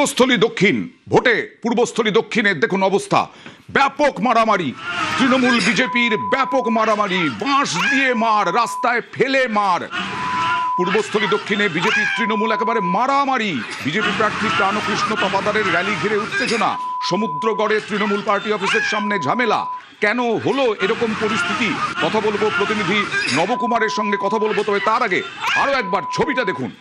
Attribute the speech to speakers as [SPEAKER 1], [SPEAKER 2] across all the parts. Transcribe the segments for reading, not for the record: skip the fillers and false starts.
[SPEAKER 1] পূর্বস্থলী দক্ষিণ ভোটে পূর্বস্থলী দক্ষিণে দেখুন অবস্থা, ব্যাপক মারামারি, তৃণমূল বিজেপির ব্যাপক মারামারি, বাঁশ দিয়ে মার, রাস্তায় ফেলে মার। পূর্বস্থলী দক্ষিণে বিজেপি তৃণমূল একেবারে মারামারি। বিজেপি প্রার্থী প্রাণকৃষ্ণ তপাদারের র্যালি ঘিরে উত্তেজনা, সমুদ্রগড়ে তৃণমূল পার্টি অফিসের সামনে ঝামেলা। কেন হলো এরকম পরিস্থিতি কথা বলবো প্রতিনিধি নবকুমারের সঙ্গে কথা বলবো, তবে তার আগে আরো একবার ছবিটা দেখুন।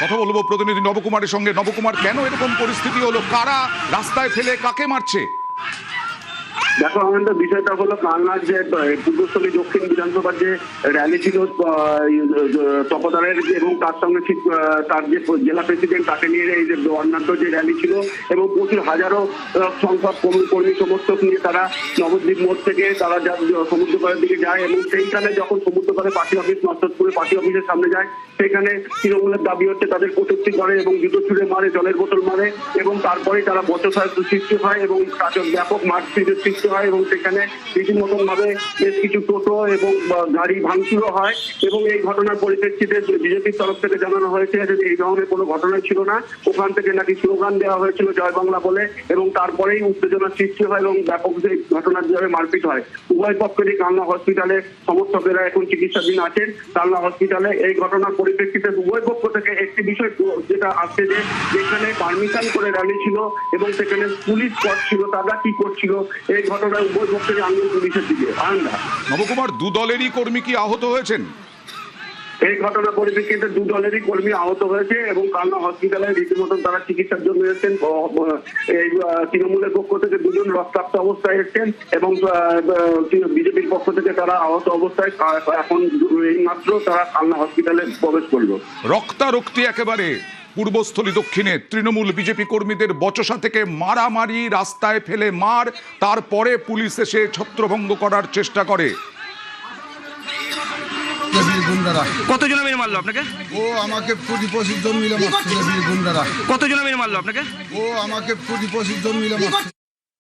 [SPEAKER 1] কথা বলবো প্রতিনিধি নবকুমারের সঙ্গে। নবকুমার, কেন এরকম পরিস্থিতি হলো? কারা রাস্তায় ফেলে কাকে মারছে?
[SPEAKER 2] দেখো আমাদের বিষয়টা হলো কালনার যে পূর্বস্থলী দক্ষিণ বিধানসভার যে র্যালি ছিল তপদারের, এবং তার সঙ্গে ঠিক তার যে জেলা প্রেসিডেন্ট তাকে নিয়ে এই যে অন্যান্য যে র্যালি ছিল, এবং প্রচুর হাজারো সংখ্যক কর্মী সমর্থক নিয়ে তারা নবদ্বীপ মোড় থেকে তারা সমুদ্রপাড়ের দিকে যায়, এবং সেইখানে যখন সমুদ্রপাড়ে পার্টি অফিস নসরপুরে পার্টি অফিসের সামনে যায়, সেখানে তৃণমূলের দাবি হচ্ছে তাদের কটূক্তি করে এবং জুতো ছুঁড়ে মারে, জলের বোতল মারে, এবং তারপরেই তারা বচসার সৃষ্টি হয় এবং ব্যাপক মারপিটের সৃষ্টি হয়, এবং সেখানে রীতিমতন ভাবে বেশ কিছু টোটো এবং গাড়ি ভাঙচুরও হয়। এবং এই ঘটনার পরিপ্রেক্ষিতে বিজেপির তরফ থেকে জানানো হয়েছে যে এই ধরনের কোনো ঘটনাই ছিল না, ওখান থেকে নাকি স্লোগান দেওয়া হয়েছিল জয় বাংলা বলে, এবং তারপরেই উত্তেজনার সৃষ্টি হয় এবং ব্যাপক যে ঘটনার যেভাবে মারপিট হয়। উভয় পক্ষেরই কালনা হসপিটালে সমর্থকেরা এখন চিকিৎসাধীন আছেন কালনা হসপিটালে। এই ঘটনার পরিপ্রেক্ষিতে উভয় পক্ষ থেকে একটি বিষয় যেটা আসছে যে যেখানে পারমিশন করে র্যালি ছিল এবং সেখানে পুলিশ স্কোয়াড ছিল, তারা কি করছিল, এই ঘটনায় উভয় পক্ষের আঙুল পুলিশের দিকে।
[SPEAKER 1] নবকুমার, দু দলেরই কর্মী কি আহত হয়েছেন?
[SPEAKER 2] এই ঘটনার পরিপ্রেক্ষিতে দু দলেরই কর্মী আহত হয়েছে এবং কালনা হসপিটালে রীতিমতন তারা চিকিৎসার জন্য এসেছেন। এই তৃণমূলের পক্ষ থেকে দুজন রক্তাক্ত অবস্থায় এসেছেন এবং বিজেপির পক্ষ থেকে তারা আহত অবস্থায় এখন এই মাত্র তারা কালনা হসপিটালে প্রবেশ করলো।
[SPEAKER 1] রক্তারক্তি একেবারে পূর্বস্থলী দক্ষিণে তৃণমূল বিজেপি কর্মীদের বচসা থেকে মারামারি, রাস্তায় ফেলে মার, তারপরে পুলিশ এসে ছত্রভঙ্গ করার চেষ্টা করে।
[SPEAKER 3] কতজন মেরে মারলো আপনাকে?
[SPEAKER 4] ও আমাকে 20-25 জন মিলে মারছে। গুন্ডারা
[SPEAKER 3] কতজন মেরে মারলো আপনাকে?
[SPEAKER 4] ও আমাকে 20-25 জন মিলে মারছে।